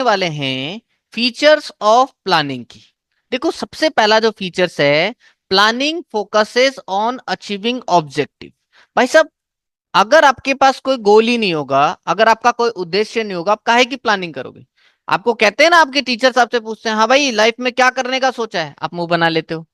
वाले हैं features of planning की। देखो सबसे पहला जो फीचर्स है, planning focuses on achieving objective. भाई साहब, अगर आपके पास कोई गोल ही नहीं होगा, अगर आपका कोई उद्देश्य नहीं होगा, आप काहे की प्लानिंग करोगे? आपको कहते हैं ना, आपके टीचर्स आपसे पूछते हैं हाँ भाई लाइफ में क्या करने का सोचा है, आप मुंह बना लेते हो।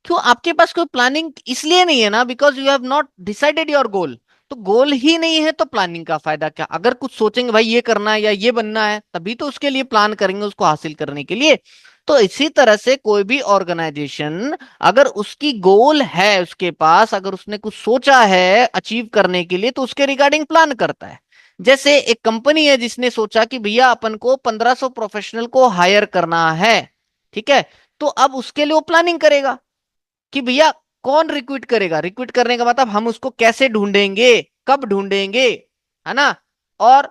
क्यों? आपके पास कोई प्लानिंग इसलिए नहीं है ना, because you have not decided your goal. तो गोल ही नहीं है तो प्लानिंग का फायदा क्या? अगर कुछ सोचेंगे भाई ये करना है या ये बनना है, तभी तो उसके लिए प्लान करेंगे उसको हासिल करने के लिए। तो इसी तरह से कोई भी ऑर्गेनाइजेशन, अगर उसकी गोल है उसके पास, अगर उसने कुछ सोचा है अचीव करने के लिए, तो उसके रिगार्डिंग प्लान करता है। जैसे एक कंपनी है जिसने सोचा कि भैया अपन को 1500 प्रोफेशनल को हायर करना है, ठीक है? तो अब उसके लिए वो प्लानिंग करेगा कि भैया कौन रिक्रूट करेगा। रिक्रूट करने का मतलब हम उसको कैसे ढूंढेंगे, कब ढूंढेंगे, है ना? और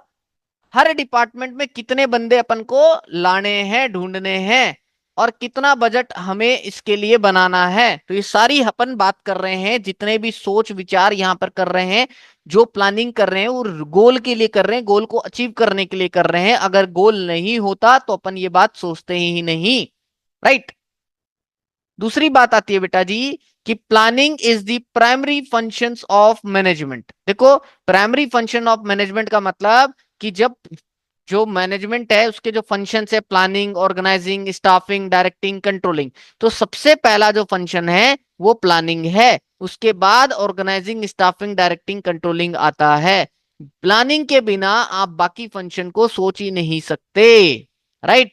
हर डिपार्टमेंट में कितने बंदे अपन को लाने हैं, ढूंढने हैं, और कितना बजट हमें इसके लिए बनाना है। तो ये सारी अपन बात कर रहे हैं, जितने भी सोच विचार यहां पर कर रहे हैं, जो प्लानिंग कर रहे हैं वो गोल के लिए कर रहे हैं, गोल को अचीव करने के लिए कर रहे हैं। अगर गोल नहीं होता तो अपन ये बात सोचते ही नहीं, राइट? दूसरी बात आती है बेटा जी कि planning is the primary functions of management. देखो, प्राइमरी फंक्शन ऑफ मैनेजमेंट का मतलब कि जब जो मैनेजमेंट है उसके जो फंक्शंस है, planning, organising, staffing, directing, controlling, तो सबसे पहला जो फंक्शन है वो प्लानिंग है। उसके बाद ऑर्गेनाइजिंग, स्टाफिंग, डायरेक्टिंग, कंट्रोलिंग आता है। प्लानिंग के बिना आप बाकी फंक्शन को सोच ही नहीं सकते, राइट?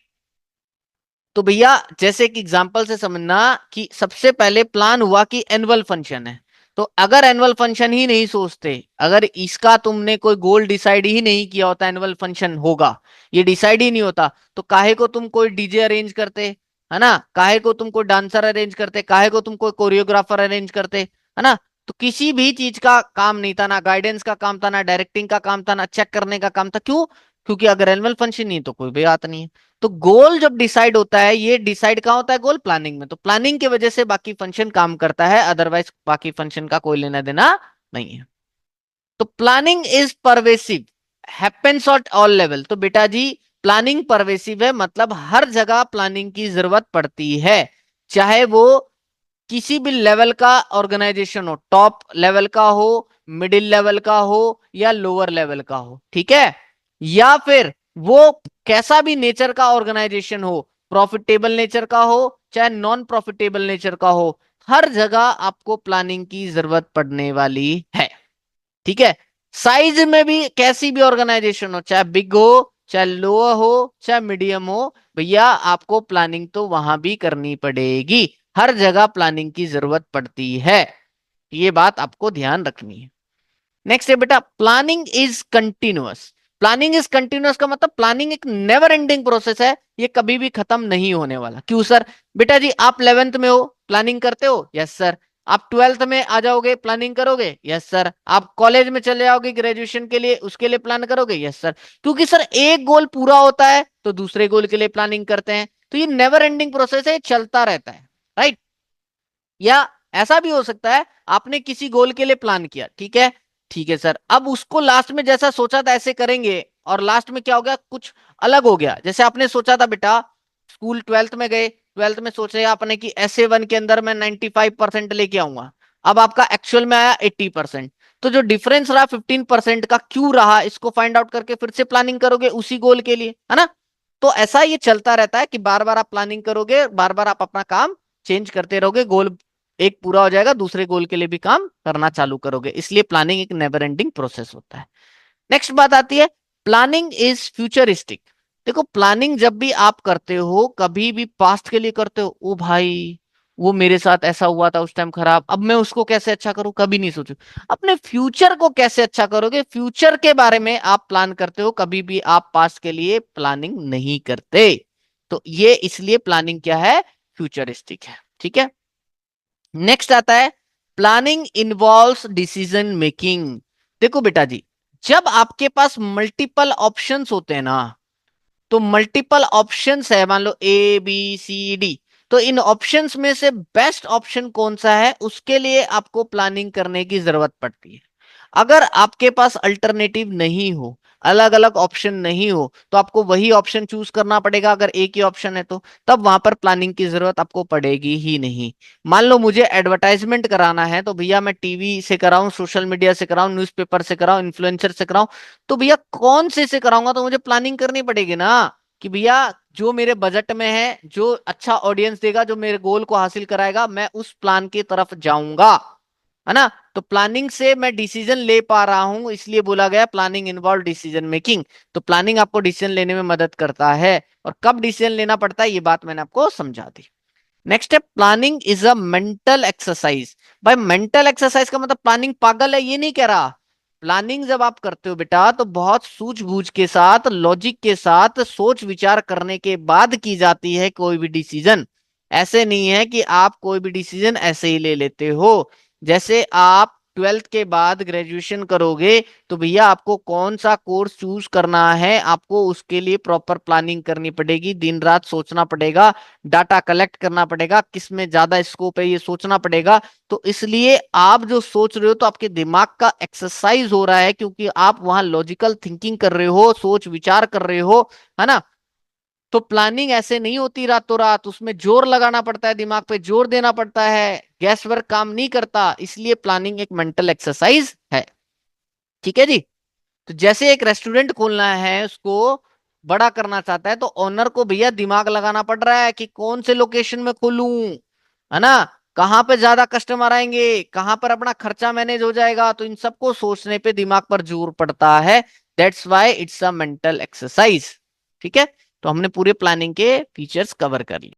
तो भैया जैसे कि एग्जांपल से समझना कि सबसे पहले प्लान हुआ कि एनुअल फंक्शन है। तो अगर एनुअल फंक्शन ही नहीं सोचते, अगर इसका तुमने कोई गोल डिसाइड ही नहीं किया होता, एनुअल फंक्शन होगा ये डिसाइड ही नहीं होता, तो काहे को तुम कोई डीजे अरेंज करते, है ना? काहे को तुम कोई डांसर अरेंज करते, काहे को तुम कोई कोरियोग्राफर अरेंज करते, है ना? तो किसी भी चीज का काम नहीं था, ना गाइडेंस का काम था, ना डायरेक्टिंग का काम था, ना चेक करने का काम था। क्यों? क्योंकि अगर एनुअल फंक्शन नहीं तो कोई भी बात नहीं है। तो गोल जब डिसाइड होता है, ये डिसाइड कहाँ होता है? गोल प्लानिंग में। तो प्लानिंग की वजह से बाकी फंक्शन काम करता है, अदरवाइज बाकी फंक्शन का कोई लेना देना नहीं है। तो planning is pervasive, happens at all level. तो बेटा जी, प्लानिंग परवेसिव है, मतलब हर जगह प्लानिंग की जरूरत पड़ती है, चाहे वो किसी भी लेवल का ऑर्गेनाइजेशन हो, टॉप लेवल का हो, मिडिल लेवल का हो, या लोअर लेवल का हो, ठीक है? या फिर वो कैसा भी नेचर का ऑर्गेनाइजेशन हो, प्रॉफिटेबल नेचर का हो चाहे नॉन प्रॉफिटेबल नेचर का हो, हर जगह आपको प्लानिंग की जरूरत पड़ने वाली है, ठीक है? साइज में भी कैसी भी ऑर्गेनाइजेशन हो, चाहे बिग हो, चाहे लो हो, चाहे मीडियम हो, भैया आपको प्लानिंग तो वहां भी करनी पड़ेगी। हर जगह प्लानिंग की जरूरत पड़ती है, ये बात आपको ध्यान रखनी है। नेक्स्ट है बेटा, planning is continuous. Planning is continuous का मतलब प्लानिंग एक नेवर एंडिंग प्रोसेस है, ये कभी भी खत्म नहीं होने वाला। क्यों सर? बेटा जी, आप 11th में हो, प्लानिंग करते हो? Yes sir. आप 12th में आ जाओगे, प्लानिंग करोगे? Yes sir. आप कॉलेज में चले जाओगे ग्रेजुएशन के लिए, उसके लिए प्लान करोगे? Yes sir. क्योंकि सर एक गोल पूरा होता है तो दूसरे गोल के लिए प्लानिंग करते हैं। तो ये नेवर एंडिंग प्रोसेस है, चलता रहता है, राइट? या ऐसा भी हो सकता है, आपने किसी गोल के लिए प्लान किया, ठीक है, ठीक है सर, अब उसको लास्ट में जैसा सोचा था ऐसे करेंगे, और लास्ट में क्या हो गया, कुछ अलग हो गया। जैसे आपने सोचा था बेटा, स्कूल 12th में गए, 12th में सोचे आपने कि SA1 के अंदर मैं 95% लेके आऊंगा, अब आपका एक्चुअल में आया 80%। तो जो डिफरेंस रहा 15% का, क्यों रहा, इसको फाइंड आउट करके फिर से प्लानिंग करोगे उसी गोल के लिए, है ना? तो ऐसा ये चलता रहता है कि बार बार आप प्लानिंग करोगे, बार बार आप अपना काम चेंज करते रहोगे, गोल एक पूरा हो जाएगा, दूसरे गोल के लिए भी काम करना चालू करोगे। इसलिए प्लानिंग एक नेवर एंडिंग प्रोसेस होता है। नेक्स्ट बात आती है, प्लानिंग इज फ्यूचरिस्टिक। देखो, प्लानिंग जब भी आप करते हो, कभी भी पास्ट के लिए करते हो, ओ भाई वो मेरे साथ ऐसा हुआ था उस टाइम खराब, अब मैं उसको कैसे अच्छा करूं, कभी नहीं सोचो। अपने फ्यूचर को कैसे अच्छा करोगे, फ्यूचर के बारे में आप प्लान करते हो, कभी भी आप पास्ट के लिए प्लानिंग नहीं करते। तो ये इसलिए प्लानिंग क्या है, फ्यूचरिस्टिक है, ठीक है? नेक्स्ट आता है, प्लानिंग इन्वॉल्व्स डिसीजन मेकिंग। देखो बेटा जी, जब आपके पास मल्टीपल ऑप्शंस होते हैं ना, तो मल्टीपल ऑप्शंस है, मान लो ABCD, तो इन ऑप्शंस में से बेस्ट ऑप्शन कौन सा है उसके लिए आपको प्लानिंग करने की जरूरत पड़ती है। अगर आपके पास अल्टरनेटिव नहीं हो, अलग अलग ऑप्शन नहीं हो तो आपको वही ऑप्शन चूज करना पड़ेगा, अगर एक ही ऑप्शन है तो तब वहां पर प्लानिंग की जरूरत आपको पड़ेगी ही नहीं। मान लो मुझे एडवर्टाइजमेंट कराना है तो भैया मैं टीवी से कराऊं, सोशल मीडिया से कराऊं, न्यूज़पेपर से कराऊं, इन्फ्लुएंसर से कराऊं, तो भैया कौन से कराऊंगा, तो मुझे प्लानिंग करनी पड़ेगी ना कि भैया जो मेरे बजट में है, जो अच्छा ऑडियंस देगा, जो मेरे गोल को हासिल कराएगा, मैं उस प्लान की तरफ जाऊंगा, है ना। तो प्लानिंग से मैं डिसीजन ले पा रहा हूं, इसलिए बोला गया प्लानिंग इन्वॉल्व डिसीजन मेकिंग। तो प्लानिंग आपको डिसीजन लेने में मदद करता है, और कब डिसीजन लेना पड़ता है ये बात मैंने आपको समझा दी। नेक्स्ट है planning is a mental exercise. भाई मेंटल एक्सरसाइज का मतलब प्लानिंग पागल है ये नहीं कह रहा। प्लानिंग जब आप करते हो बेटा तो बहुत सूझबूझ के साथ, लॉजिक के साथ, सोच विचार करने के बाद की जाती है कोई भी डिसीजन। ऐसे नहीं है कि आप कोई भी डिसीजन ऐसे ही ले लेते हो। जैसे आप ट्वेल्थ के बाद ग्रेजुएशन करोगे तो भैया आपको कौन सा कोर्स चूज करना है, आपको उसके लिए प्रॉपर प्लानिंग करनी पड़ेगी, दिन रात सोचना पड़ेगा, डाटा कलेक्ट करना पड़ेगा, किस में ज्यादा स्कोप है ये सोचना पड़ेगा। तो इसलिए आप जो सोच रहे हो तो आपके दिमाग का एक्सरसाइज हो रहा है, क्योंकि आप वहां लॉजिकल थिंकिंग कर रहे हो, सोच विचार कर रहे हो, है ना। तो प्लानिंग ऐसे नहीं होती रातों रात, उसमें जोर लगाना पड़ता है, दिमाग पे जोर देना पड़ता है, गैस वर्क काम नहीं करता, इसलिए प्लानिंग एक मेंटल एक्सरसाइज है। ठीक है जी। तो जैसे एक रेस्टोरेंट खोलना है, उसको बड़ा करना चाहता है, तो ओनर को भैया दिमाग लगाना पड़ रहा है कि कौन से लोकेशन में खोलूं, है ना, कहां पे ज्यादा कस्टमर आएंगे, कहां पर अपना खर्चा मैनेज हो जाएगा, तो इन सबको सोचने पे दिमाग पर जोर पड़ता है। That's why it's a mental exercise. ठीक है। तो हमने पूरे प्लानिंग के फीचर्स कवर कर लिए।